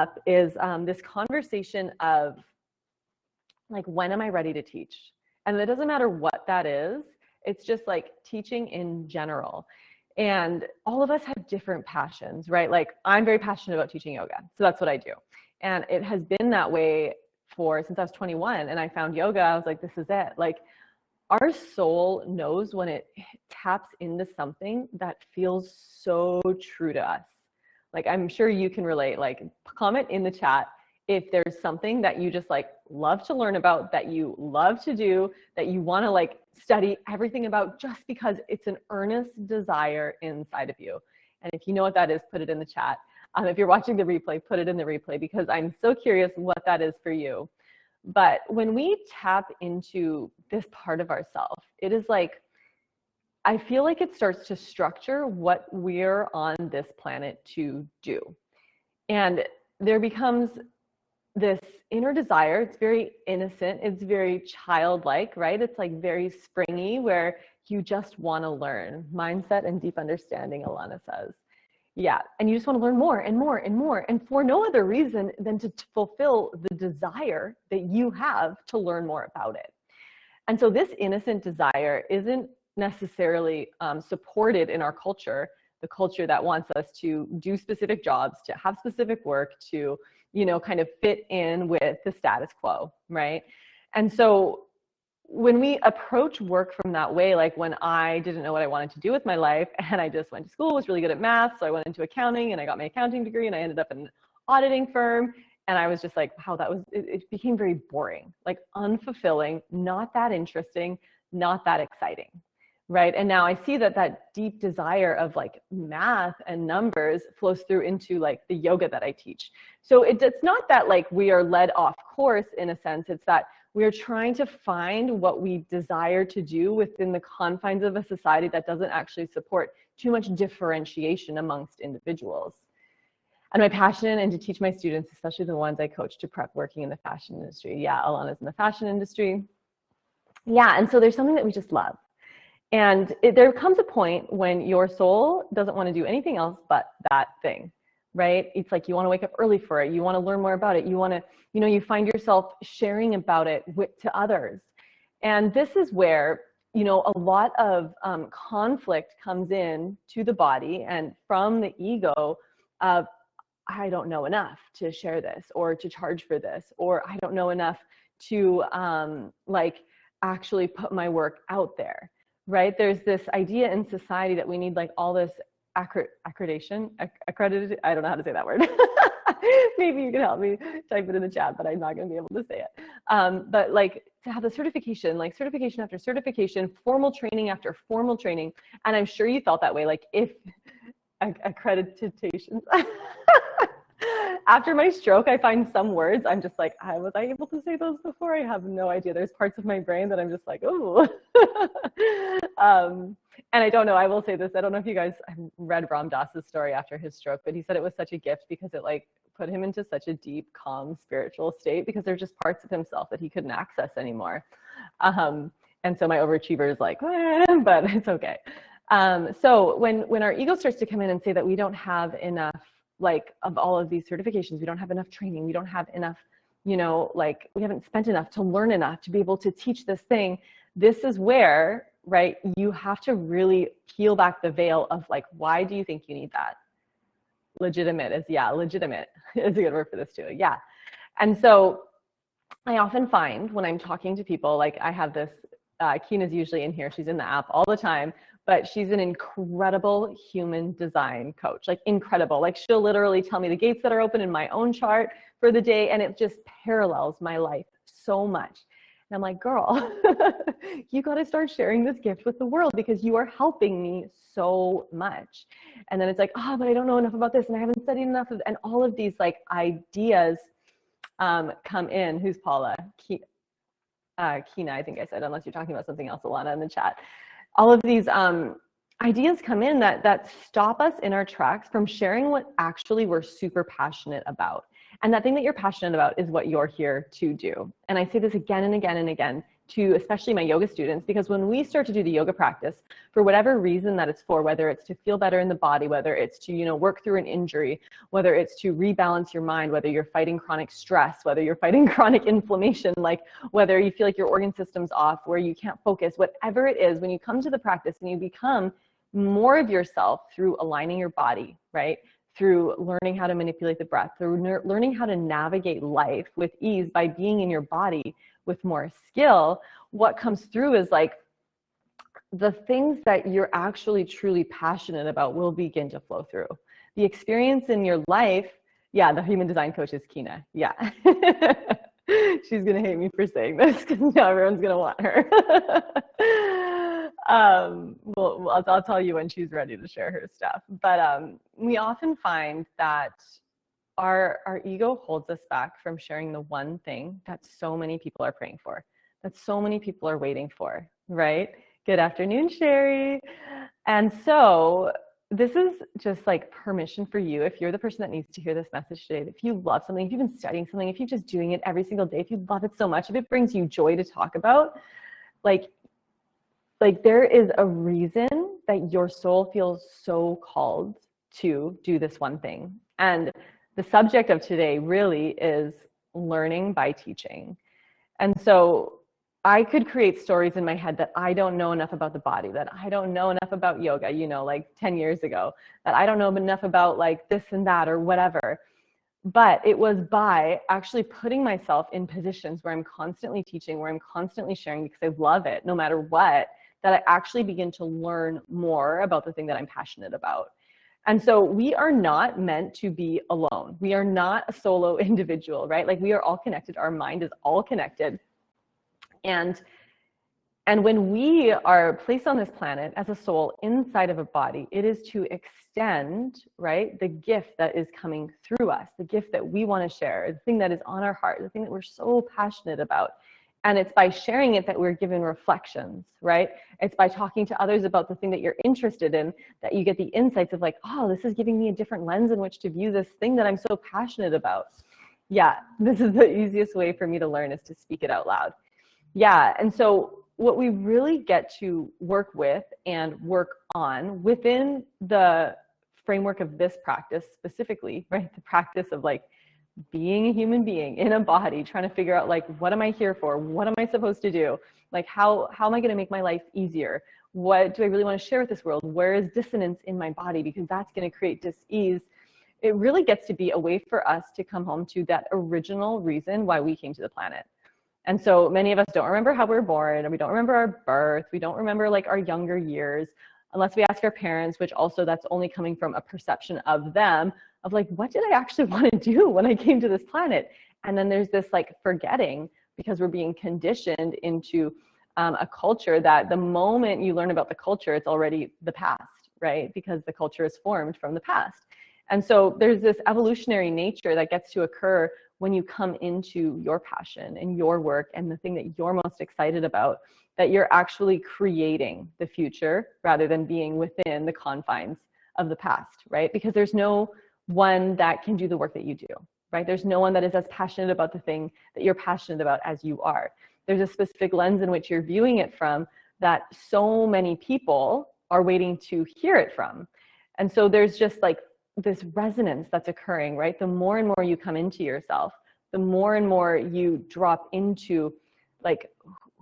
up is this conversation of like, when am I ready to teach? And it doesn't matter what that is. It's just like teaching in general. And all of us have different passions, right? Like I'm very passionate about teaching yoga. So that's what I do. And it has been that way since I was 21 and I found yoga. I was like, this is it. Like our soul knows when it taps into something that feels so true to us. Like I'm sure you can relate, like comment in the chat if there's something that you just like love to learn about, that you love to do, that you want to like study everything about just because it's an earnest desire inside of you. And if you know what that is, put it in the chat. If you're watching the replay, put it in the replay because I'm so curious what that is for you. But when we tap into this part of ourselves, it is like, I feel like it starts to structure what we're on this planet to do. And there becomes this inner desire. It's very innocent. It's very childlike, right? It's like very springy where you just want to learn. Mindset and deep understanding, Alana says. Yeah, and you just want to learn more and more and more, and for no other reason than to fulfill the desire that you have to learn more about it. And so this innocent desire isn't necessarily supported in our culture, the culture that wants us to do specific jobs, to have specific work, to, you know, kind of fit in with the status quo, right? And so when we approach work from that way, like when I didn't know what I wanted to do with my life and I just went to school, was really good at math, so I went into accounting and I got my accounting degree and I ended up in an auditing firm, and I was just like, wow, it became very boring, like unfulfilling, not that interesting, not that exciting, right? And now I see that deep desire of like math and numbers flows through into like the yoga that I teach. So it's not that like we are led off course in a sense, it's that we're trying to find what we desire to do within the confines of a society that doesn't actually support too much differentiation amongst individuals. And my passion and to teach my students, especially the ones I coach, to prep working in the fashion industry. Yeah, Alana's in the fashion industry. Yeah, and so there's something that we just love. And there comes a point when your soul doesn't want to do anything else but that thing, right? It's like you want to wake up early for it. You want to learn more about it. You want to, you know, you find yourself sharing about it to others. And this is where, you know, a lot of conflict comes in to the body and from the ego of, I don't know enough to share this or to charge for this, or I don't know enough to like actually put my work out there. Right? There's this idea in society that we need like all this accredited, I don't know how to say that word. Maybe you can help me type it in the chat, but I'm not going to be able to say it. But like to have the certification, like certification after certification, formal training after formal training. And I'm sure you felt that way. Like if accreditations. After my stroke, I find some words, I'm just like, was I able to say those before? I have no idea. There's parts of my brain that I'm just like, oh. And I don't know, I will say this, I don't know if you guys have read Ram Dass's story after his stroke, but he said it was such a gift because it like put him into such a deep, calm, spiritual state because there's just parts of himself that he couldn't access anymore. And so my overachiever is like, but it's okay. So when our ego starts to come in and say that we don't have enough, like of all of these certifications, we don't have enough training, we don't have enough, you know, like we haven't spent enough to learn enough to be able to teach this thing. This is where, right, you have to really peel back the veil of like, why do you think you need that? Legitimate is a good word for this too. Yeah. And so I often find when I'm talking to people, like I have this, Keena's usually in here, she's in the app all the time, but she's an incredible human design coach, like incredible. Like she'll literally tell me the gates that are open in my own chart for the day, and it just parallels my life so much. And I'm like, girl, you got to start sharing this gift with the world because you are helping me so much. And then it's like, oh, but I don't know enough about this and I haven't studied enough of, and all of these like ideas come in. Who's Paula? Keena, I think I said, unless you're talking about something else, Alana, in the chat. All of these ideas come in that stop us in our tracks from sharing what actually we're super passionate about. And that thing that you're passionate about is what you're here to do. And I say this again and again and again. to especially my yoga students, because when we start to do the yoga practice, for whatever reason that it's for, whether it's to feel better in the body, whether it's to, you know, work through an injury, whether it's to rebalance your mind, whether you're fighting chronic stress, whether you're fighting chronic inflammation, like whether you feel like your organ system's off, where you can't focus, whatever it is, when you come to the practice and you become more of yourself through aligning your body, right? Through learning how to manipulate the breath, through learning how to navigate life with ease by being in your body with more skill, what comes through is like the things that you're actually truly passionate about will begin to flow through. The experience in your life, yeah, the human design coach is Kina, yeah. She's gonna hate me for saying this because now everyone's gonna want her. Well, I'll tell you when she's ready to share her stuff. But we often find that our ego holds us back from sharing the one thing that so many people are praying for, that so many people are waiting for, right? Good afternoon, Sherry. And so this is just like permission for you, if you're the person that needs to hear this message today, if you love something, if you've been studying something, if you're just doing it every single day, if you love it so much, if it brings you joy to talk about, like there is a reason that your soul feels so called to do this one thing. And the subject of today really is learning by teaching. And so I could create stories in my head that I don't know enough about the body, that I don't know enough about yoga, you know, like 10 years ago, that I don't know enough about like this and that or whatever. But it was by actually putting myself in positions where I'm constantly teaching, where I'm constantly sharing because I love it, no matter what, that I actually begin to learn more about the thing that I'm passionate about. And so we are not meant to be alone. We are not a solo individual, right? Like we are all connected. Our mind is all connected. And when we are placed on this planet as a soul inside of a body, it is to extend, right, the gift that is coming through us, the gift that we want to share, the thing that is on our heart, the thing that we're so passionate about. And it's by sharing it that we're given reflections, right? It's by talking to others about the thing that you're interested in that you get the insights of like, oh, this is giving me a different lens in which to view this thing that I'm so passionate about. Yeah, this is the easiest way for me to learn, is to speak it out loud. Yeah, and so what we really get to work with and work on within the framework of this practice specifically, right? The practice of like being a human being in a body, trying to figure out like, what am I here for? What am I supposed to do? Like, how am I going to make my life easier? What do I really want to share with this world? Where is dissonance in my body? Because that's going to create dis-ease. It really gets to be a way for us to come home to that original reason why we came to the planet. And so many of us don't remember how we were born, and we don't remember our birth. We don't remember like our younger years, unless we ask our parents, which also that's only coming from a perception of them, of like, what did I actually want to do when I came to this planet? And then there's this like forgetting, because we're being conditioned into a culture that the moment you learn about the culture, it's already the past, right? Because the culture is formed from the past. And so there's this evolutionary nature that gets to occur when you come into your passion and your work and the thing that you're most excited about, that you're actually creating the future rather than being within the confines of the past, right? Because there's no one that can do the work that you do, right? There's no one that is as passionate about the thing that you're passionate about as you are. There's a specific lens in which you're viewing it from that so many people are waiting to hear it from. And so there's just like this resonance that's occurring, right? The more and more you come into yourself, the more and more you drop into like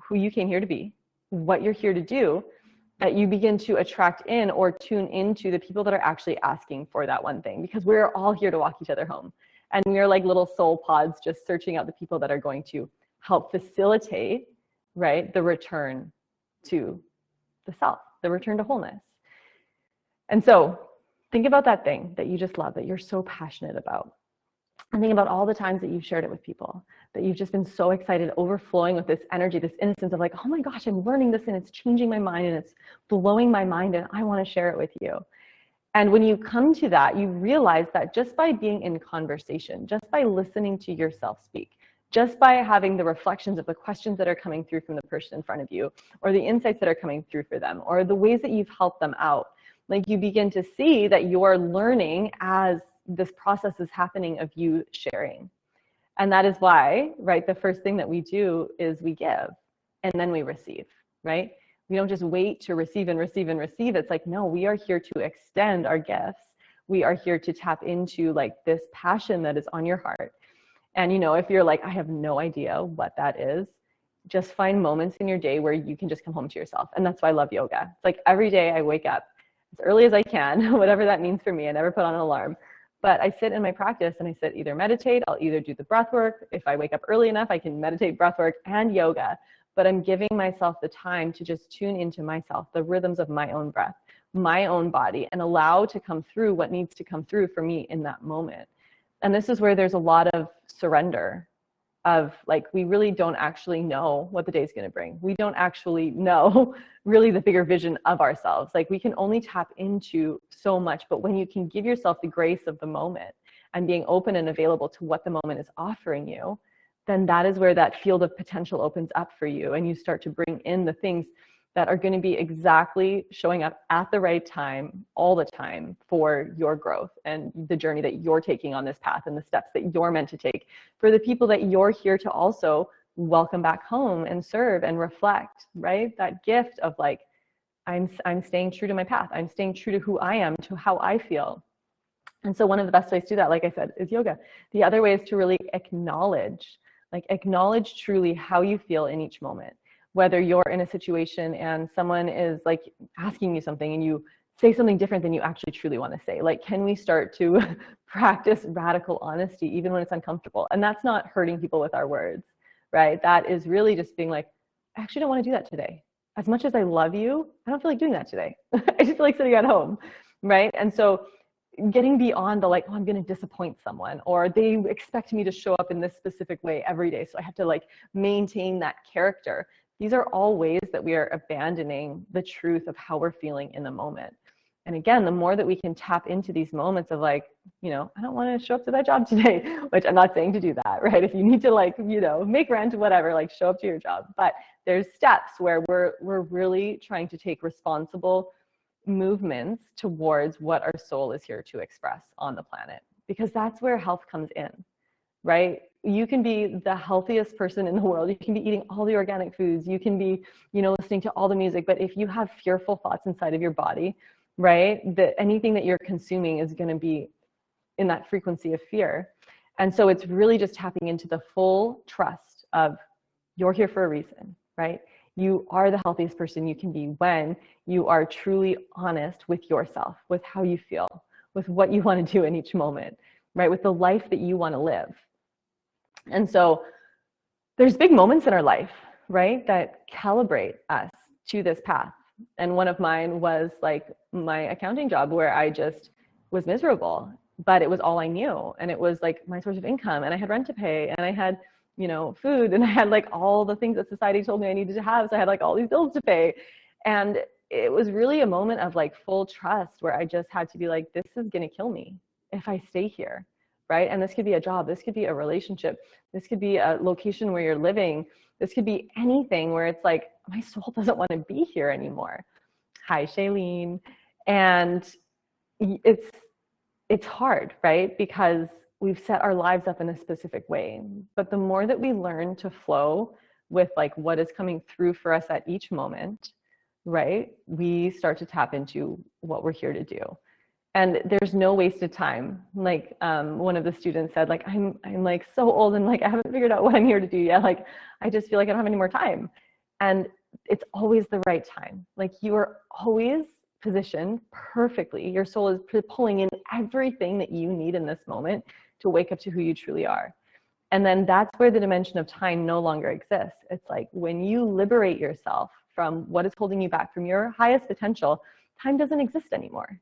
who you came here to be, what you're here to do, that you begin to attract in or tune into the people that are actually asking for that one thing, because we're all here to walk each other home. And we're like little soul pods just searching out the people that are going to help facilitate, right, the return to the self, the return to wholeness. And so think about that thing that you just love, that you're so passionate about. And think about all the times that you've shared it with people, that you've just been so excited, overflowing with this energy, this innocence of like, oh my gosh, I'm learning this and it's changing my mind and it's blowing my mind and I want to share it with you. And when you come to that, you realize that just by being in conversation, just by listening to yourself speak, just by having the reflections of the questions that are coming through from the person in front of you, or the insights that are coming through for them, or the ways that you've helped them out, like you begin to see that you're learning as this process is happening of you sharing. And that is why, right, the first thing that we do is we give, and then we receive, right? We don't just wait to receive and receive and receive. It's like, no, we are here to extend our gifts. We are here to tap into like this passion that is on your heart. And, you know, if you're like, I have no idea what that is, just find moments in your day where you can just come home to yourself. And that's why I love yoga. It's like every day I wake up as early as I can, whatever that means for me. I never put on an alarm. But I sit in my practice and I sit either meditate, I'll either do the breath work. If I wake up early enough, I can meditate, breath work, and yoga. But I'm giving myself the time to just tune into myself, the rhythms of my own breath, my own body, and allow to come through what needs to come through for me in that moment. And this is where there's a lot of surrender of like, we really don't actually know what the day's going to bring. We don't actually know really the bigger vision of ourselves. Like we can only tap into so much, but when you can give yourself the grace of the moment and being open and available to what the moment is offering you, then that is where that field of potential opens up for you. And you start to bring in the things that are going to be exactly showing up at the right time, all the time, for your growth and the journey that you're taking on this path and the steps that you're meant to take for the people that you're here to also welcome back home and serve and reflect, right? That gift of like, I'm staying true to my path. I'm staying true to who I am, to how I feel. And so one of the best ways to do that, like I said, is yoga. The other way is to really acknowledge truly how you feel in each moment. Whether you're in a situation and someone is like asking you something and you say something different than you actually truly want to say. Like, can we start to practice radical honesty even when it's uncomfortable? And that's not hurting people with our words, right? That is really just being like, I actually don't want to do that today. As much as I love you, I don't feel like doing that today. I just feel like sitting at home, right? And so getting beyond the like, oh, I'm going to disappoint someone, or they expect me to show up in this specific way every day, so I have to like maintain that character. These are all ways that we are abandoning the truth of how we're feeling in the moment. And again, the more that we can tap into these moments of like, you know, I don't want to show up to that job today, which I'm not saying to do that, right? If you need to like, you know, make rent, whatever, like show up to your job. But there's steps where we're really trying to take responsible movements towards what our soul is here to express on the planet, because that's where health comes in, right? You can be the healthiest person in the world. You can be eating all the organic foods. You can be, you know, listening to all the music. But if you have fearful thoughts inside of your body, right, that anything that you're consuming is going to be in that frequency of fear. And so it's really just tapping into the full trust of you're here for a reason, right? You are the healthiest person you can be when you are truly honest with yourself, with how you feel, with what you want to do in each moment, right? With the life that you want to live. And so there's big moments in our life, right, that calibrate us to this path. And one of mine was like my accounting job, where I just was miserable, but it was all I knew. And it was like my source of income, and I had rent to pay, and I had, you know, food, and I had like all the things that society told me I needed to have. So I had like all these bills to pay. And it was really a moment of like full trust, where I just had to be like, this is going to kill me if I stay here. Right? And this could be a job, this could be a relationship, this could be a location where you're living, this could be anything where it's like, my soul doesn't want to be here anymore. Hi, Shailene. And it's hard, right? Because we've set our lives up in a specific way. But the more that we learn to flow with like what is coming through for us at each moment, right? We start to tap into what we're here to do. And there's no wasted time. Like one of the students said, like, I'm like so old and like I haven't figured out what I'm here to do yet. Like I just feel like I don't have any more time. And it's always the right time. Like you are always positioned perfectly. Your soul is pulling in everything that you need in this moment to wake up to who you truly are. And then that's where the dimension of time no longer exists. It's like when you liberate yourself from what is holding you back from your highest potential, time doesn't exist anymore.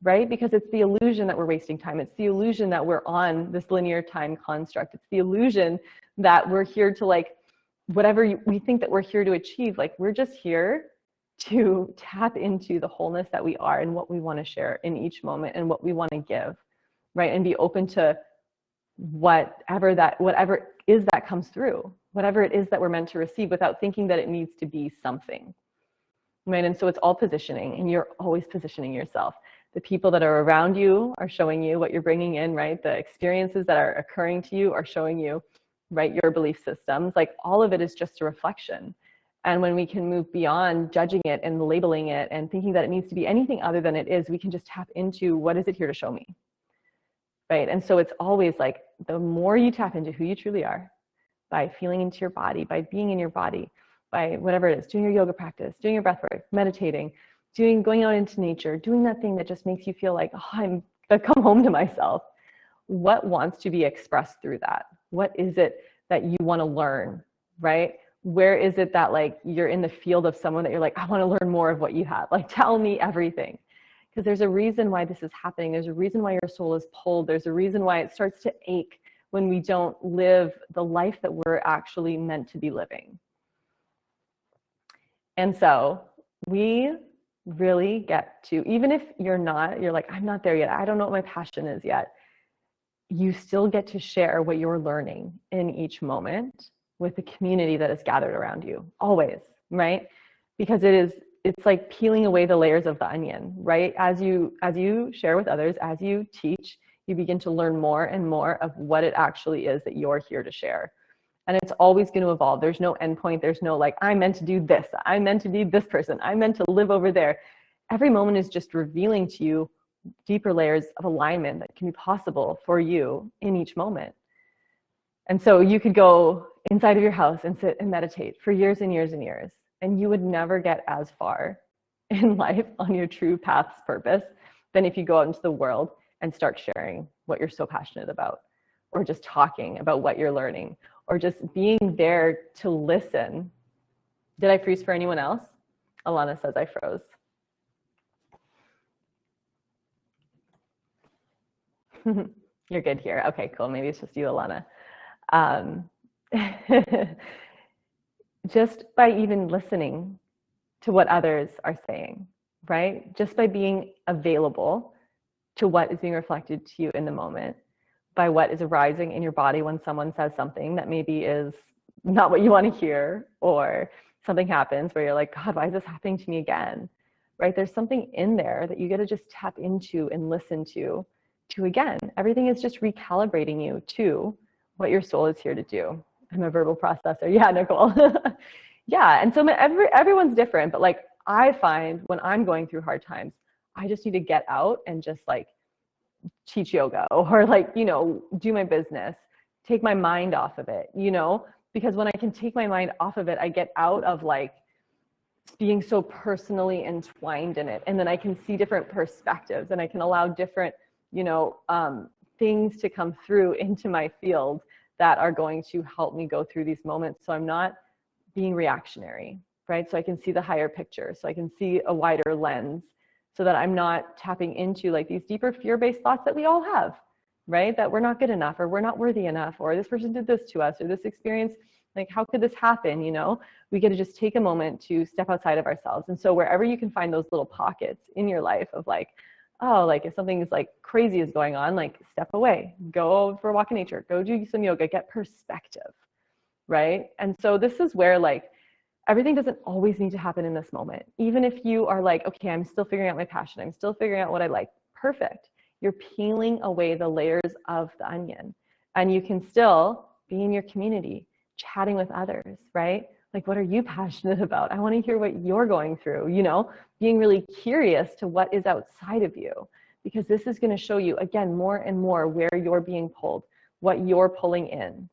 Right? Because it's the illusion that we're wasting time. It's the illusion that we're on this linear time construct. It's the illusion that we're here to like, whatever we think that we're here to achieve, like we're just here to tap into the wholeness that we are and what we want to share in each moment and what we want to give, right? And be open to whatever is that comes through, whatever it is that we're meant to receive, without thinking that it needs to be something, right? And so it's all positioning, and you're always positioning yourself. The people that are around you are showing you what you're bringing in, right? The experiences that are occurring to you are showing you, right, your belief systems. Like all of it is just a reflection. And when we can move beyond judging it and labeling it and thinking that it needs to be anything other than it is, we can just tap into, what is it here to show me? Right? And so it's always like, the more you tap into who you truly are, by feeling into your body, by being in your body, by whatever it is, doing your yoga practice, doing your breath work, meditating, going out into nature, doing that thing that just makes you feel like, oh, I've come home to myself. What wants to be expressed through that? What is it that you want to learn, right? Where is it that like you're in the field of someone that you're like, I want to learn more of what you have. Like, tell me everything. Because there's a reason why this is happening. There's a reason why your soul is pulled. There's a reason why it starts to ache when we don't live the life that we're actually meant to be living. And so we really get to, even if you're like, I'm not there yet, I don't know what my passion is yet, you still get to share what you're learning in each moment with the community that is gathered around you, always, right? Because it's like peeling away the layers of the onion, right? As you share with others, as you teach, you begin to learn more and more of what it actually is that you're here to share. And it's always going to evolve. There's no endpoint. There's no like, I'm meant to do this. I'm meant to be this person. I'm meant to live over there. Every moment is just revealing to you deeper layers of alignment that can be possible for you in each moment. And so you could go inside of your house and sit and meditate for years and years and years, and you would never get as far in life on your true path's purpose than if you go out into the world and start sharing what you're so passionate about, or just talking about what you're learning, or just being there to listen. Did I freeze for anyone else? Alana says I froze. You're good here. Okay, cool. Maybe it's just you, Alana. Just by even listening to what others are saying, right? Just by being available to what is being reflected to you in the moment, by what is arising in your body when someone says something that maybe is not what you want to hear, or something happens where you're like, God, why is this happening to me again? Right? There's something in there that you get to just tap into and listen to again. Everything is just recalibrating you to what your soul is here to do. I'm a verbal processor. Yeah, Nicole. Yeah, and so everyone's different, but like I find when I'm going through hard times, I just need to get out and just like teach yoga, or like, do my business, take my mind off of it, because when I can take my mind off of it, I get out of like being so personally entwined in it. And then I can see different perspectives, and I can allow different, things to come through into my field that are going to help me go through these moments. So I'm not being reactionary, right? So I can see the higher picture. So I can see a wider lens, so that I'm not tapping into like these deeper fear-based thoughts that we all have, right? That we're not good enough, or we're not worthy enough, or this person did this to us, or this experience, like how could this happen? We get to just take a moment to step outside of ourselves. And so wherever you can find those little pockets in your life of like, oh, like if something is like crazy is going on, like step away, go for a walk in nature, go do some yoga, get perspective, right? And so this is where like everything doesn't always need to happen in this moment. Even if you are like, okay, I'm still figuring out my passion, I'm still figuring out what I like, perfect. You're peeling away the layers of the onion, and you can still be in your community, chatting with others, right? Like, what are you passionate about? I want to hear what you're going through, being really curious to what is outside of you, because this is going to show you, again, more and more where you're being pulled, what you're pulling in.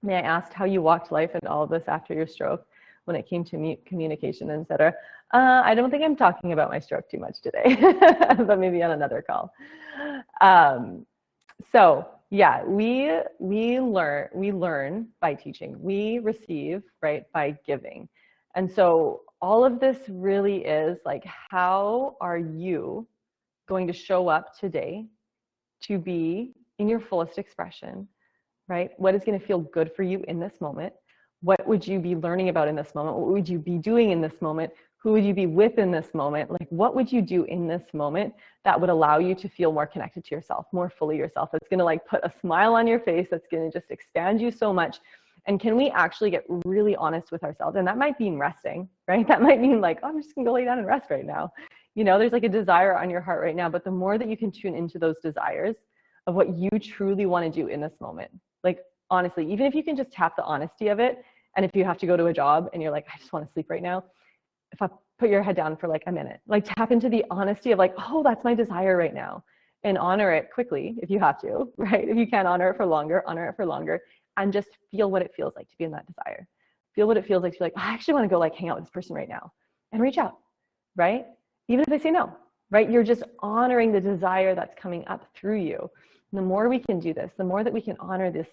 May I ask how you walked life and all of this after your stroke when it came to communication, etc.? I don't think I'm talking about my stroke too much today, but maybe on another call. So yeah, we learn by teaching. We receive, right, by giving. And so all of this really is like, how are you going to show up today to be in your fullest expression, right? What is going to feel good for you in this moment? What would you be learning about in this moment? What would you be doing in this moment? Who would you be with in this moment? Like, what would you do in this moment that would allow you to feel more connected to yourself, more fully yourself? That's going to like put a smile on your face. That's going to just expand you so much. And can we actually get really honest with ourselves? And that might mean resting, right? That might mean like, oh, I'm just going to go lay down and rest right now. There's like a desire on your heart right now, but the more that you can tune into those desires of what you truly want to do in this moment, like honestly, even if you can just tap the honesty of it And if you have to go to a job and you're like, I just want to sleep right now, if I put your head down for like a minute, like tap into the honesty of like, oh, that's my desire right now, and honor it quickly if you have to, right? If you can't honor it for longer, and just feel what it feels like to be in that desire. Feel what it feels like to be like, I actually want to go like hang out with this person right now, and reach out, right? Even if they say no, right? You're just honoring the desire that's coming up through you. And the more we can do this, the more that we can honor this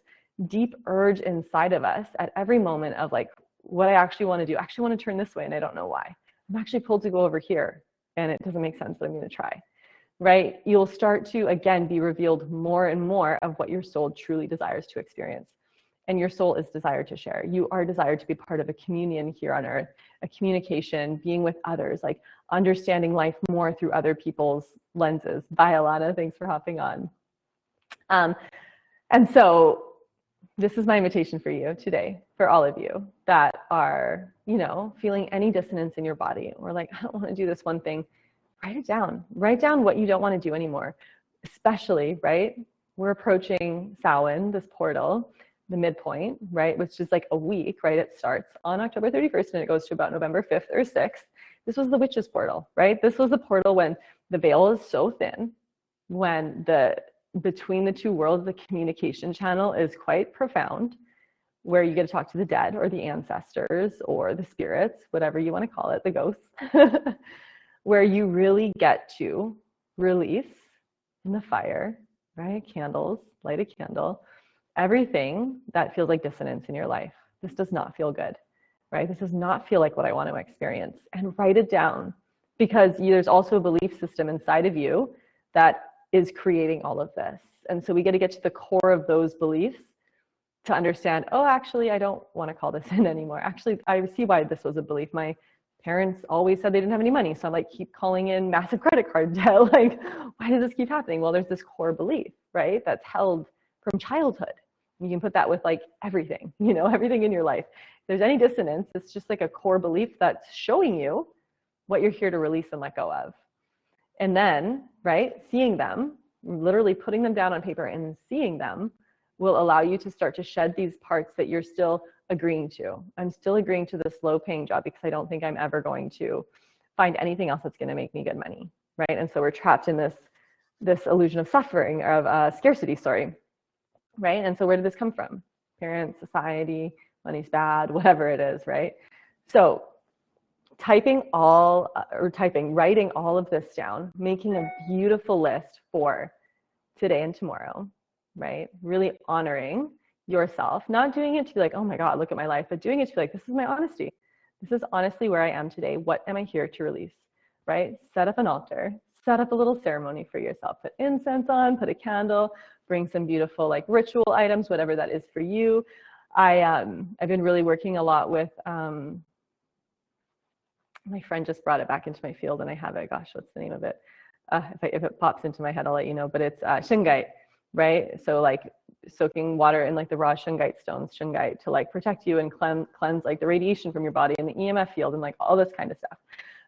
deep urge inside of us at every moment of like, what I actually want to do. I actually want to turn this way and I don't know why. I'm actually pulled to go over here and it doesn't make sense, but I'm going to try, right? You'll start to, again, be revealed more and more of what your soul truly desires to experience. And your soul is desired to share. You are desired to be part of a communion here on earth, a communication, being with others, like understanding life more through other people's lenses. Bye, Alana. Thanks for hopping on. And so this is my invitation for you today, for all of you that are, you know, feeling any dissonance in your body, or like, I don't want to do this one thing. Write it down. Write down what you don't want to do anymore. Especially, right? We're approaching Samhain, this portal, the midpoint, right? Which is like a week, right? It starts on October 31st and it goes to about November 5th or 6th. This was the witch's portal, right? This was the portal when the veil is so thin, when between the two worlds, the communication channel is quite profound, where you get to talk to the dead or the ancestors or the spirits, whatever you want to call it, the ghosts, where you really get to release in the fire, right? Candles, light a candle, everything that feels like dissonance in your life. This does not feel good, right? This does not feel like what I want to experience. And write it down, because there's also a belief system inside of you that is creating all of this. And so we get to the core of those beliefs to understand, oh, actually, I don't want to call this in anymore. Actually, I see why this was a belief. My parents always said they didn't have any money. So I'm like, keep calling in massive credit card debt. Like, why does this keep happening? Well, there's this core belief, right? That's held from childhood. You can put that with like everything, you know, everything in your life. If there's any dissonance, it's just like a core belief that's showing you what you're here to release and let go of. And then, right, seeing them, literally putting them down on paper and seeing them will allow you to start to shed these parts that you're still agreeing to. I'm still agreeing to this low paying job because I don't think I'm ever going to find anything else that's going to make me good money, right? And so we're trapped in this illusion of suffering, of scarcity, right? And so where did this come from? Parents, society, money's bad, whatever it is, right? So writing all of this down, making a beautiful list for today and tomorrow, right? Really honoring yourself, not doing it to be like, oh my God, look at my life, but doing it to be like, this is my honesty. This is honestly where I am today. What am I here to release, right? Set up an altar, set up a little ceremony for yourself, put incense on, put a candle, bring some beautiful like ritual items, whatever that is for you. I've been really working a lot with, my friend just brought it back into my field and I have it. Gosh, what's the name of it? If it pops into my head, I'll let you know, but it's shungite, right? So like soaking water in like the raw shungite stones, shungite, to like protect you and cleanse like the radiation from your body and the EMF field and like all this kind of stuff.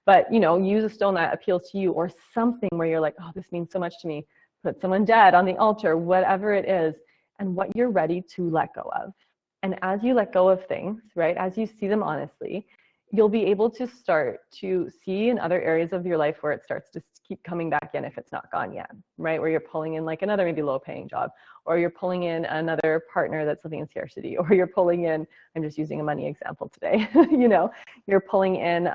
But, you know, use a stone that appeals to you, or something where you're like, oh, this means so much to me. Put someone dead on the altar, whatever it is, and what you're ready to let go of. And as you let go of things, right, as you see them honestly, you'll be able to start to see in other areas of your life where it starts to keep coming back in if it's not gone yet, right? Where you're pulling in like another maybe low paying job, or you're pulling in another partner that's living in scarcity, or you're pulling in, I'm just using a money example today, you know, you're pulling in,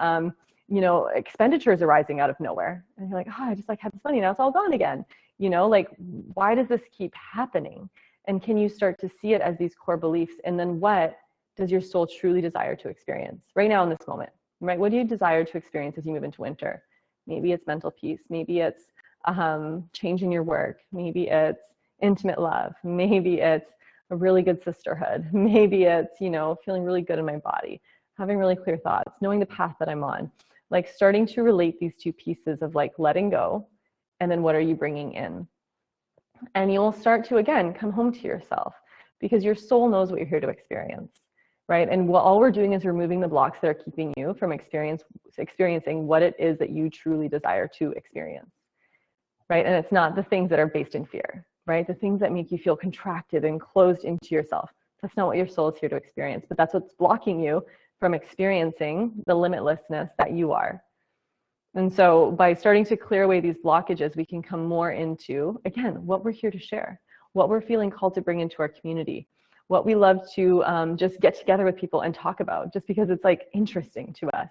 you know, expenditures arising out of nowhere. And you're like, oh, I just like had this money, now it's all gone again. You know, like, why does this keep happening? And can you start to see it as these core beliefs? And then what does your soul truly desire to experience right now in this moment, right? What do you desire to experience as you move into winter? Maybe it's mental peace. Maybe it's changing your work. Maybe it's intimate love. Maybe it's a really good sisterhood. Maybe it's, you know, feeling really good in my body, having really clear thoughts, knowing the path that I'm on, like starting to relate these two pieces of like letting go, and then what are you bringing in? And you'll start to, again, come home to yourself, because your soul knows what you're here to experience. Right? And all we're doing is removing the blocks that are keeping you from experiencing what it is that you truly desire to experience. Right? And it's not the things that are based in fear, right? The things that make you feel contracted and closed into yourself. That's not what your soul is here to experience, but that's what's blocking you from experiencing the limitlessness that you are. And so by starting to clear away these blockages, we can come more into, again, what we're here to share, what we're feeling called to bring into our community, what we love to just get together with people and talk about, just because it's like interesting to us,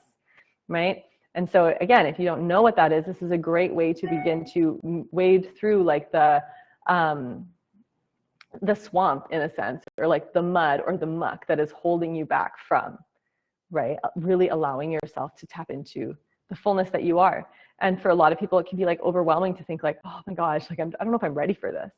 right? And so again, if you don't know what that is, this is a great way to begin to wade through like the swamp in a sense, or like the mud or the muck that is holding you back from, right? Really allowing yourself to tap into the fullness that you are. And for a lot of people, it can be like overwhelming to think like, oh my gosh, like I don't know if I'm ready for this,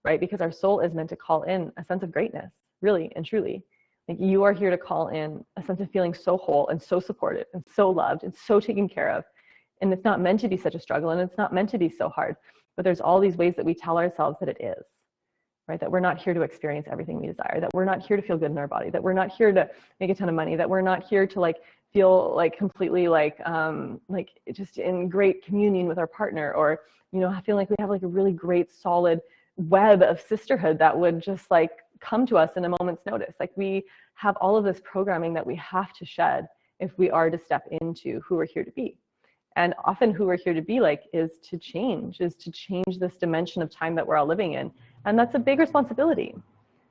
right? Because our soul is meant to call in a sense of greatness, really and truly. Like you are here to call in a sense of feeling so whole and so supported and so loved and so taken care of. And it's not meant to be such a struggle, and it's not meant to be so hard, but there's all these ways that we tell ourselves that it is, right? That we're not here to experience everything we desire, that we're not here to feel good in our body, that we're not here to make a ton of money, that we're not here to like feel like completely like just in great communion with our partner, or, you know, feel like we have like a really great solid web of sisterhood that would just like come to us in a moment's notice. Like we have all of this programming that we have to shed if we are to step into who we're here to be. And often who we're here to be like is to change this dimension of time that we're all living in. And that's a big responsibility.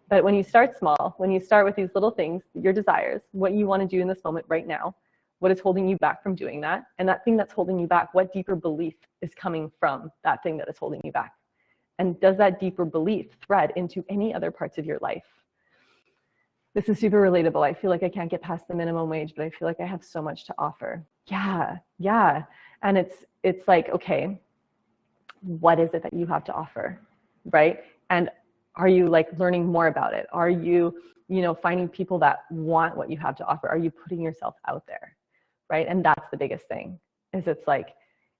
But when you start small, when you start with these little things, your desires, what you want to do in this moment right now, what is holding you back from doing that? And that thing that's holding you back, what deeper belief is coming from that thing that is holding you back? And does that deeper belief thread into any other parts of your life? This is super relatable. I feel like I can't get past the minimum wage, but I feel like I have so much to offer. Yeah. And it's like, okay, what is it that you have to offer, right? And are you like learning more about it? Are you, finding people that want what you have to offer? Are you putting yourself out there, right? And that's the biggest thing, is it's like,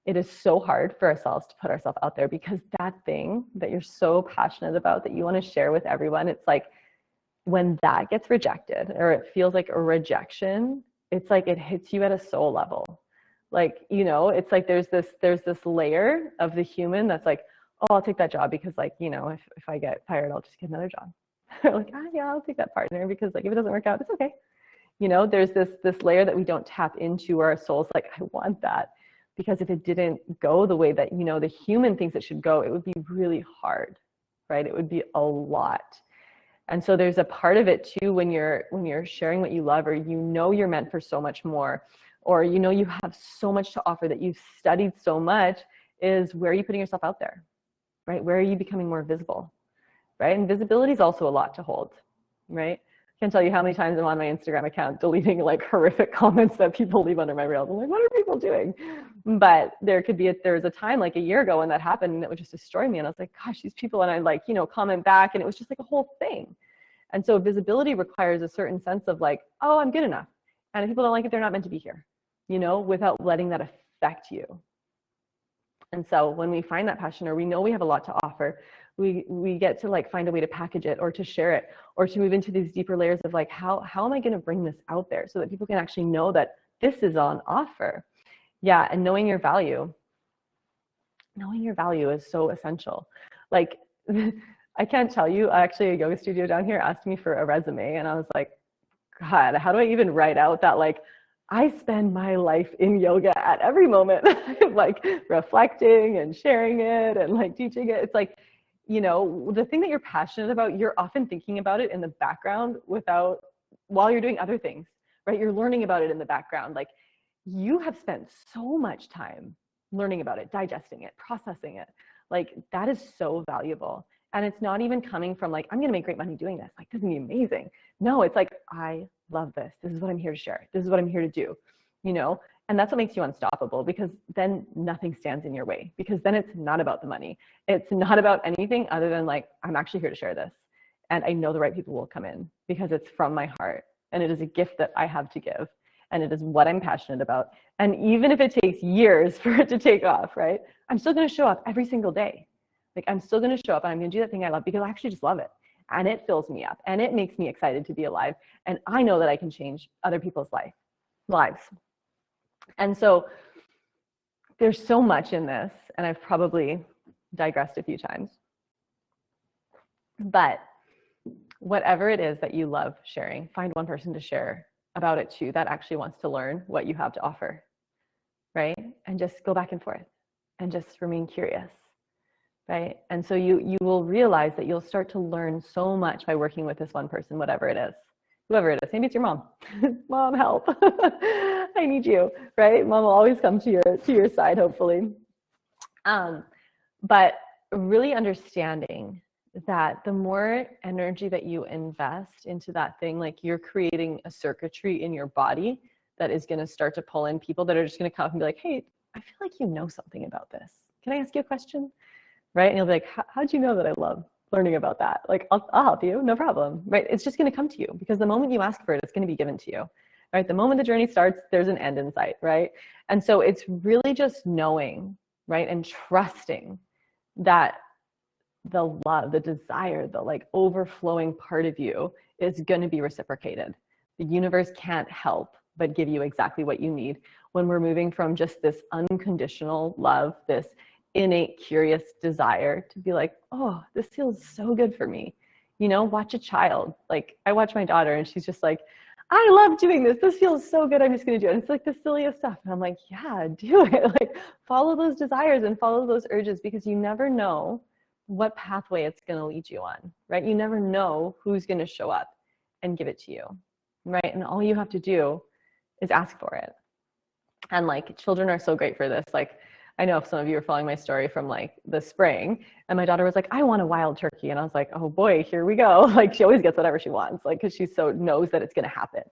it is so hard for ourselves to put ourselves out there, because that thing that you're so passionate about, that you want to share with everyone, it's like when that gets rejected, or it feels like a rejection, it's like it hits you at a soul level. Like, it's like there's this layer of the human that's like, oh, I'll take that job because like, if I get fired, I'll just get another job. Like, yeah, I'll take that partner because like if it doesn't work out, it's okay. There's this layer that we don't tap into, where our soul's like, I want that. Because if it didn't go the way that, the human thinks it should go, it would be really hard, right? It would be a lot. And so there's a part of it too, when you're sharing what you love, or you're meant for so much more, or you have so much to offer, that you've studied so much, is where are you putting yourself out there, right? Where are you becoming more visible, right? And visibility is also a lot to hold, right? I can't tell you how many times I'm on my Instagram account deleting like horrific comments that people leave under my reels. I'm like, what are people doing? But there was a time like a year ago when that happened, and it would just destroy me. And I was like, gosh, these people, and I like, comment back, and it was just like a whole thing. And so visibility requires a certain sense of like, oh, I'm good enough. And if people don't like it, they're not meant to be here, without letting that affect you. And so when we find that passion, or we know we have a lot to offer, we get to like find a way to package it, or to share it, or to move into these deeper layers of like, how am I going to bring this out there so that people can actually know that this is on offer? Yeah. And knowing your value is so essential. Like, I can't tell you, actually a yoga studio down here asked me for a resume, and I was like, God, how do I even write out that like, I spend my life in yoga at every moment, like reflecting and sharing it and like teaching it. It's like, the thing that you're passionate about, you're often thinking about it in the background while you're doing other things, right? You're learning about it in the background. Like, you have spent so much time learning about it, digesting it, processing it. Like, that is so valuable. And it's not even coming from like, I'm going to make great money doing this. Like, this is going to be amazing. No, it's like, I love this. This is what I'm here to share. This is what I'm here to do, And that's what makes you unstoppable, because then nothing stands in your way, because then it's not about the money. It's not about anything other than like, I'm actually here to share this. And I know the right people will come in, because it's from my heart, and it is a gift that I have to give. And it is what I'm passionate about. And even if it takes years for it to take off, right? I'm still going to show up every single day. Like, I'm still going to show up, and I'm going to do that thing I love, because I actually just love it. And it fills me up, and it makes me excited to be alive. And I know that I can change other people's lives. And so there's so much in this, and I've probably digressed a few times. But whatever it is that you love sharing, find one person to share about it to that actually wants to learn what you have to offer, right? And just go back and forth and just remain curious, right? And so you will realize that you'll start to learn so much by working with this one person, whatever it is, whoever it is. Maybe it's your mom. Mom, help. I need you, right? Mom will always come to your side, hopefully. But really understanding that the more energy that you invest into that thing, like you're creating a circuitry in your body that is going to start to pull in people that are just going to come up and be like, hey, I feel like you know something about this. Can I ask you a question? Right? And you'll be like, how'd you know that I love learning about that? Like, I'll help you, no problem, right? It's just going to come to you because the moment you ask for it, it's going to be given to you, right? The moment the journey starts, there's an end in sight, right? And so it's really just knowing, right? And trusting that the love, the desire, the like overflowing part of you is going to be reciprocated. The universe can't help but give you exactly what you need when we're moving from just this unconditional love, this innate curious desire to be like, oh, this feels so good for me. You know, watch a child. Like I watch my daughter and she's just like, I love doing this. This feels so good. I'm just going to do it. And it's like the silliest stuff. And I'm like, yeah, do it. Like follow those desires and follow those urges because you never know what pathway it's going to lead you on, right? You never know who's going to show up and give it to you, right? And all you have to do is ask for it. And like children are so great for this. Like I know if some of you are following my story from like the spring and my daughter was like, I want a wild turkey. And I was like, oh boy, here we go. Like she always gets whatever she wants, like, cause she so knows that it's going to happen.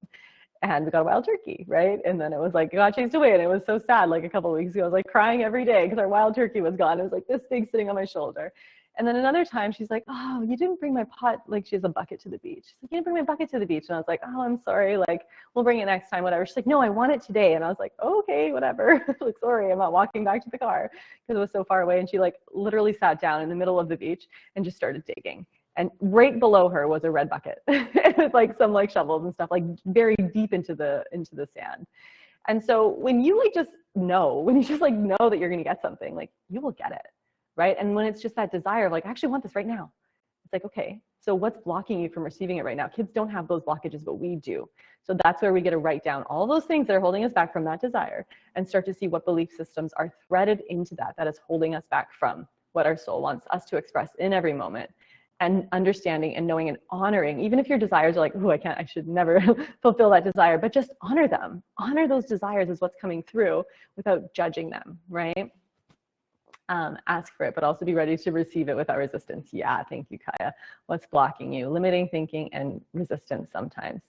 And we got a wild turkey, right? And then it was like, it got chased away. And it was so sad. Like a couple of weeks ago, I was like crying every day because our wild turkey was gone. It was like this big sitting on my shoulder. And then another time she's like, oh, you didn't bring my pot. Like she has a bucket to the beach. She's like, you didn't bring my bucket to the beach. And I was like, oh, I'm sorry. Like, we'll bring it next time, whatever. She's like, no, I want it today. And I was like, oh, okay, whatever. Like, sorry, I'm not walking back to the car because it was so far away. And she like literally sat down in the middle of the beach and just started digging. And right below her was a red bucket with like some like shovels and stuff, like very deep into the sand. And so when you like just know, when you just like know that you're going to get something, like you will get it. Right. And when it's just that desire of like, I actually want this right now. It's like, okay, so what's blocking you from receiving it right now? Kids don't have those blockages, but we do. So that's where we get to write down all those things that are holding us back from that desire and start to see what belief systems are threaded into that is holding us back from what our soul wants us to express in every moment. And understanding and knowing and honoring, even if your desires are like, oh, I should never fulfill that desire, but just honor them. Honor those desires as what's coming through without judging them, right? Ask for it, but also be ready to receive it without resistance. Yeah, thank you, Kaya. What's blocking you? Limiting thinking and resistance sometimes.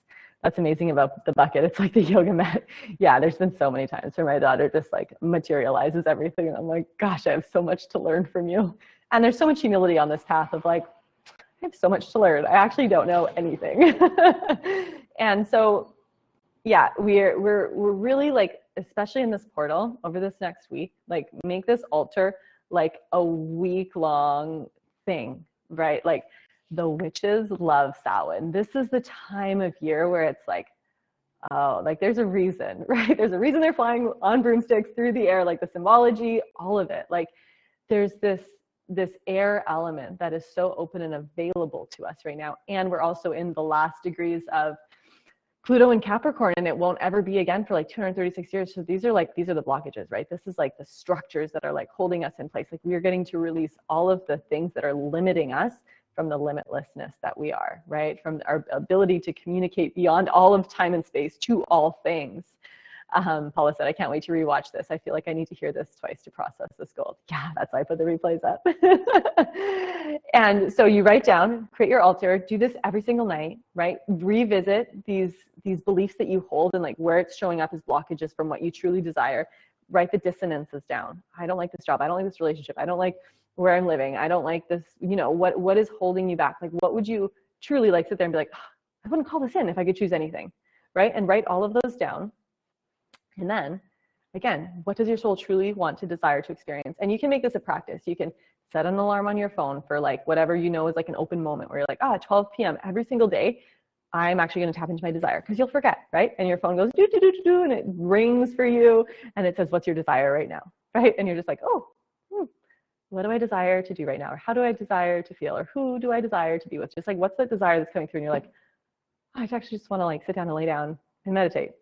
That's amazing about the bucket. It's like the yoga mat. Yeah, there's been so many times where my daughter just like materializes everything. And I'm like, gosh, I have so much to learn from you. And there's so much humility on this path of like, I have so much to learn. I actually don't know anything. And so, yeah, we're really like, especially in this portal over this next week, like make this altar like a week-long thing, right? Like the witches love Samhain. This is the time of year where it's like, oh, like there's a reason, right? There's a reason they're flying on broomsticks through the air, like the symbology, all of it. Like there's this air element that is so open and available to us right now. And we're also in the last degrees of Pluto and Capricorn, and it won't ever be again for like 236 years. So these are the blockages, right? This is like the structures that are like holding us in place. Like we are getting to release all of the things that are limiting us from the limitlessness that we are, right? From our ability to communicate beyond all of time and space to all things. Paula said, I can't wait to rewatch this. I feel like I need to hear this twice to process this gold. Yeah, that's why I put the replays up. And so you write down, create your altar, do this every single night, right? Revisit these beliefs that you hold and like where it's showing up as blockages from what you truly desire. Write the dissonances down. I don't like this job. I don't like this relationship. I don't like where I'm living. I don't like this, you know, what is holding you back? Like what would you truly like sit there and be like, oh, I wouldn't call this in if I could choose anything, right? And write all of those down. And then, again, what does your soul truly want to desire to experience? And you can make this a practice. You can set an alarm on your phone for like whatever you know is like an open moment where you're like, 12 p.m. every single day, I'm actually going to tap into my desire, because you'll forget, right? And your phone goes do, do, do, do, do, and it rings for you. And it says, what's your desire right now, right? And you're just like, oh, what do I desire to do right now? Or how do I desire to feel? Or who do I desire to be with? Just like, what's the desire that's coming through? And you're like, oh, I actually just want to like sit down and lay down and meditate,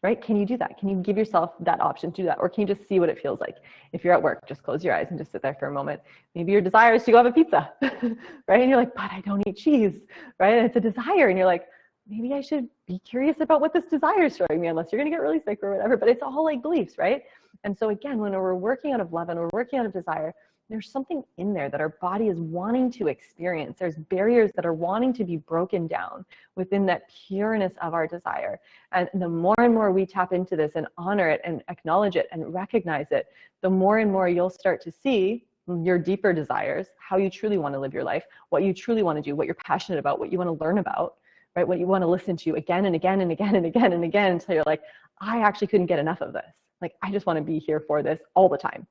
right? Can you do that? Can you give yourself that option to do that? Or can you just see what it feels like? If you're at work, just close your eyes and just sit there for a moment. Maybe your desire is to go have a pizza, right? And you're like, but I don't eat cheese, right? And it's a desire. And you're like, maybe I should be curious about what this desire is showing me, unless you're going to get really sick or whatever. But it's all like beliefs, right? And so again, when we're working out of love and we're working out of desire, there's something in there that our body is wanting to experience. There's barriers that are wanting to be broken down within that pureness of our desire. And the more and more we tap into this and honor it and acknowledge it and recognize it, the more and more you'll start to see your deeper desires, how you truly want to live your life, what you truly want to do, what you're passionate about, what you want to learn about, right? What you want to listen to again and again and again and again and again until you're like, I actually couldn't get enough of this. Like, I just want to be here for this all the time,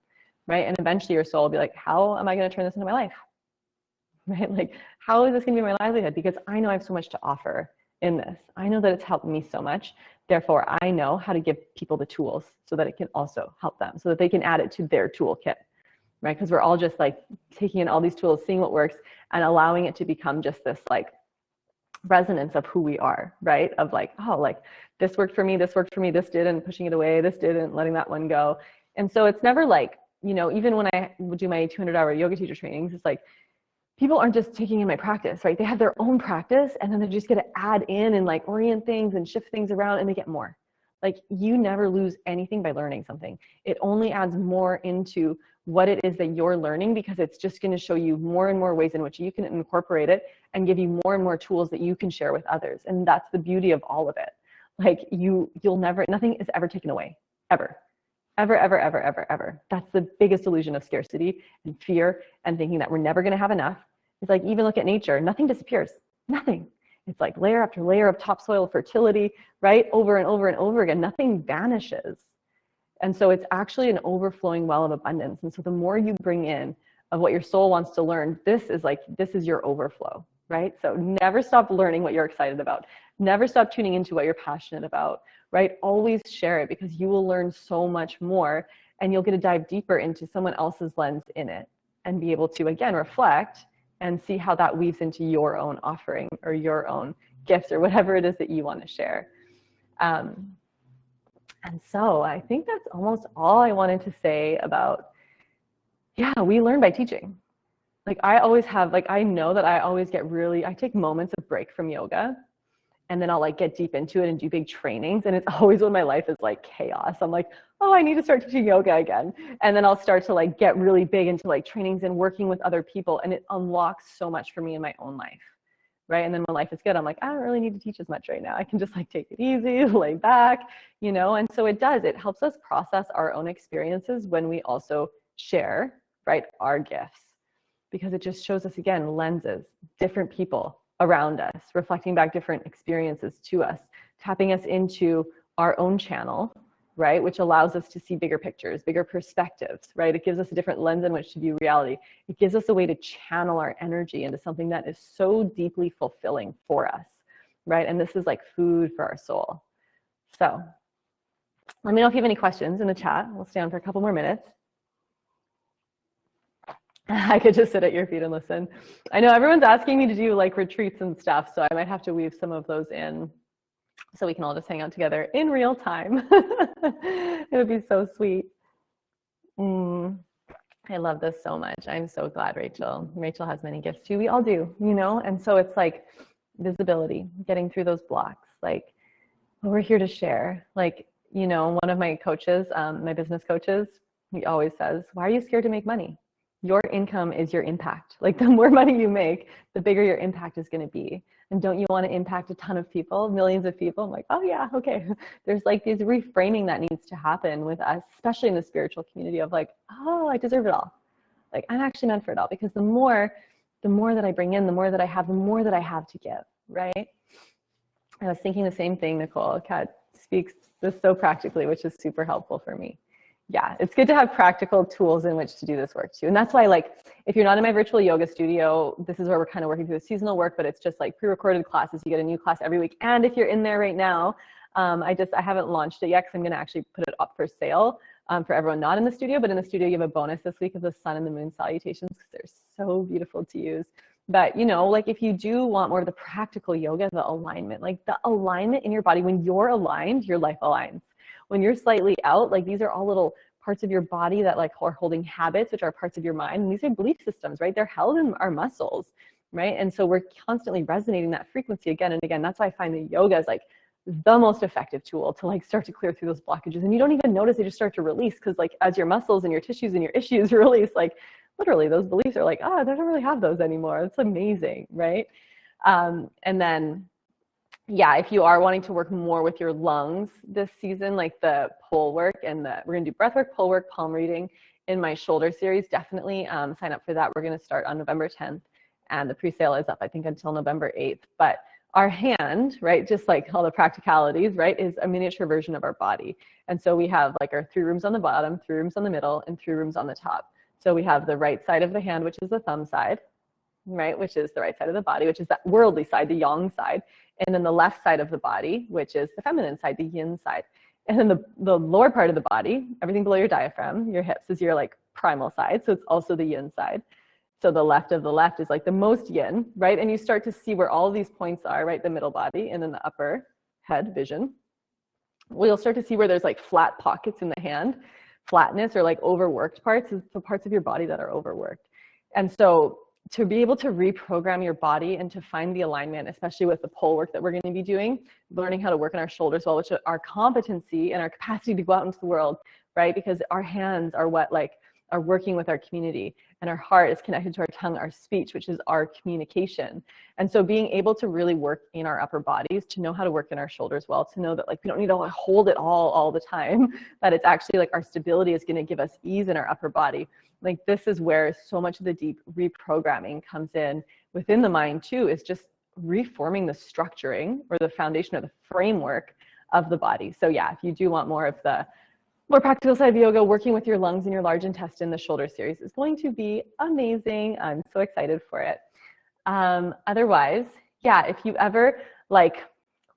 right? And eventually your soul will be like, how am I going to turn this into my life, right? Like, how is this going to be my livelihood? Because I know I have so much to offer in this. I know that it's helped me so much. Therefore, I know how to give people the tools so that it can also help them, so that they can add it to their toolkit, right? Because we're all just like taking in all these tools, seeing what works, and allowing it to become just this like resonance of who we are, right? Of like, oh, like this worked for me, this worked for me, this didn't, pushing it away, this didn't, letting that one go. And so it's never like, you know, even when I would do my 200-hour yoga teacher trainings, it's like, people aren't just taking in my practice, right? They have their own practice, and then they're just going to add in and like orient things and shift things around, and they get more. Like, you never lose anything by learning something. It only adds more into what it is that you're learning, because it's just going to show you more and more ways in which you can incorporate it and give you more and more tools that you can share with others. And that's the beauty of all of it. Like, you'll never, nothing is ever taken away, ever. Ever, ever, ever, ever, ever. That's the biggest illusion of scarcity and fear and thinking that we're never going to have enough. It's like, even look at nature, nothing disappears, nothing. It's like layer after layer of topsoil fertility, right? Over and over and over again, nothing vanishes. And so it's actually an overflowing well of abundance. And so the more you bring in of what your soul wants to learn, this is your overflow, right? So never stop learning what you're excited about. Never stop tuning into what you're passionate about, right? Always share it, because you will learn so much more, and you'll get to dive deeper into someone else's lens in it and be able to, again, reflect and see how that weaves into your own offering or your own gifts or whatever it is that you want to share. And so I think that's almost all I wanted to say about, yeah, we learn by teaching. Like, I always have, like, I know that I always get really, I take moments of break from yoga, and then I'll like get deep into it and do big trainings. And it's always when my life is like chaos. I'm like, oh, I need to start teaching yoga again. And then I'll start to like get really big into like trainings and working with other people. And it unlocks so much for me in my own life, right? And then when life is good, I'm like, I don't really need to teach as much right now. I can just like take it easy, lay back, you know? And so it does, it helps us process our own experiences when we also share, right, our gifts, because it just shows us, again, lenses, different people around us, reflecting back different experiences to us, tapping us into our own channel, right, which allows us to see bigger pictures, bigger perspectives, right? It gives us a different lens in which to view reality. It gives us a way to channel our energy into something that is so deeply fulfilling for us, right? And this is like food for our soul. So let me know if you have any questions in the chat. We'll stay on for a couple more minutes. I could just sit at your feet and listen. I know everyone's asking me to do like retreats and stuff, so I might have to weave some of those in so we can all just hang out together in real time. It would be so sweet. I love this so much. I'm so glad Rachel has many gifts too. We all do, you know? And so it's like visibility, getting through those blocks. Like, well, we're here to share. Like, you know, one of my coaches, my business coaches, he always says, why are you scared to make money? Your income is your impact. Like, the more money you make, the bigger your impact is going to be. And don't you want to impact a ton of people, millions of people? I'm like, oh yeah, okay. There's like this reframing that needs to happen with us, especially in the spiritual community, of like, oh, I deserve it all. Like, I'm actually meant for it all, because the more that I bring in, the more that I have, the more that I have to give, right? I was thinking the same thing, Nicole. Kat speaks this so practically, which is super helpful for me. Yeah, it's good to have practical tools in which to do this work too. And that's why, like, if you're not in my virtual yoga studio, this is where we're kind of working through the seasonal work, but it's just like pre-recorded classes. You get a new class every week. And if you're in there right now, I haven't launched it yet, because I'm going to actually put it up for sale. For everyone not in the studio, but in the studio, you have a bonus this week of the sun and the moon salutations because they're so beautiful to use. But, you know, like if you do want more of the practical yoga, the alignment, like the alignment in your body, when you're aligned, your life aligns. When you're slightly out, like these are all little parts of your body that like are holding habits, which are parts of your mind. And these are belief systems, right? They're held in our muscles, right? And so we're constantly resonating that frequency again and again. That's why I find the yoga is like the most effective tool to like start to clear through those blockages. And you don't even notice, they just start to release, because like as your muscles and your tissues and your issues release, like literally those beliefs are like, oh, I don't really have those anymore. It's amazing, right? And then, yeah, if you are wanting to work more with your lungs this season, like the pole work and we're gonna do breath work, pole work, palm reading in my shoulder series, definitely sign up for that. We're gonna start on November 10th and the pre-sale is up, I think, until November 8th. But our hand, right, just like all the practicalities, right, is a miniature version of our body. And so we have like our 3 rooms on the bottom, 3 rooms on the middle, and 3 rooms on the top. So we have the right side of the hand, which is the thumb side, right, which is the right side of the body, which is that worldly side, the yang side. And then the left side of the body, which is the feminine side, the yin side. And then the lower part of the body, everything below your diaphragm, your hips, is your like primal side. So it's also the yin side. So the left of the left is like the most yin, right? And you start to see where all of these points are, right? The middle body and then the upper head vision. We'll start to see where there's like flat pockets in the hand. Flatness or like overworked parts is the parts of your body that are overworked. And so to be able to reprogram your body and to find the alignment, especially with the pole work that we're going to be doing, learning how to work in our shoulders well, which are our competency and our capacity to go out into the world, right? Because our hands are what like are working with our community, and our heart is connected to our tongue, our speech, which is our communication. And so being able to really work in our upper bodies, to know how to work in our shoulders well, to know that like we don't need to hold it all the time, that it's actually like our stability is going to give us ease in our upper body. Like this is where so much of the deep reprogramming comes in within the mind too, is just reforming the structuring or the foundation or the framework of the body. So yeah, if you do want more of the more practical side of yoga, working with your lungs and your large intestine, the shoulder series is going to be amazing. I'm so excited for it. Otherwise, yeah, if you ever like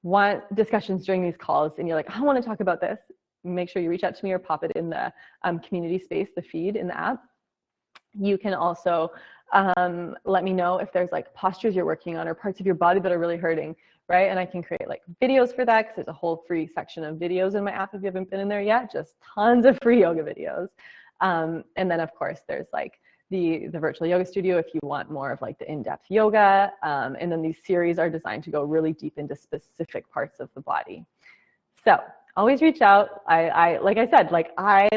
want discussions during these calls and you're like, I want to talk about this, make sure you reach out to me or pop it in the community space, the feed in the app. You can also let me know if there's like postures you're working on or parts of your body that are really hurting, right? And I can create like videos for that, because there's a whole free section of videos in my app if you haven't been in there yet, just tons of free yoga videos. And then of course there's like the virtual yoga studio if you want more of like the in-depth yoga. And then these series are designed to go really deep into specific parts of the body. So always reach out. I like I said, like I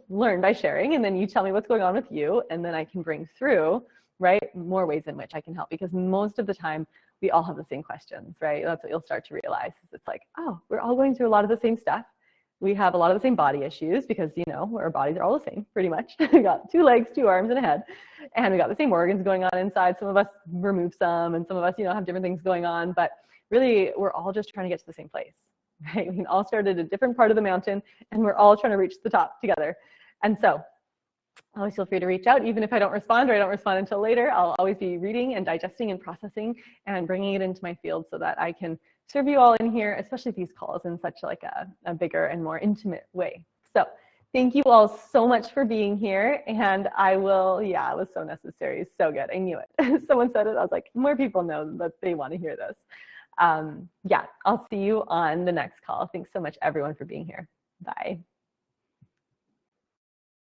learn by sharing, and then you tell me what's going on with you, and then I can bring through, right, more ways in which I can help, because most of the time we all have the same questions, right? That's what you'll start to realize, is it's like, oh, we're all going through a lot of the same stuff. We have a lot of the same body issues because, you know, our bodies are all the same pretty much. We got 2 legs, 2 arms, and a head, and we got the same organs going on inside. Some of us remove some, and some of us, you know, have different things going on, but really we're all just trying to get to the same place. Right? We can all start at a different part of the mountain, and we're all trying to reach the top together. And so always feel free to reach out, even if I don't respond or I don't respond until later. I'll always be reading and digesting and processing and bringing it into my field so that I can serve you all in here, especially these calls, in such like a bigger and more intimate way. So thank you all so much for being here. And I will, yeah, it was so necessary. So good. I knew it. Someone said it. I was like, more people know that they want to hear this. Yeah, I'll see you on the next call. Thanks so much, everyone, for being here. Bye.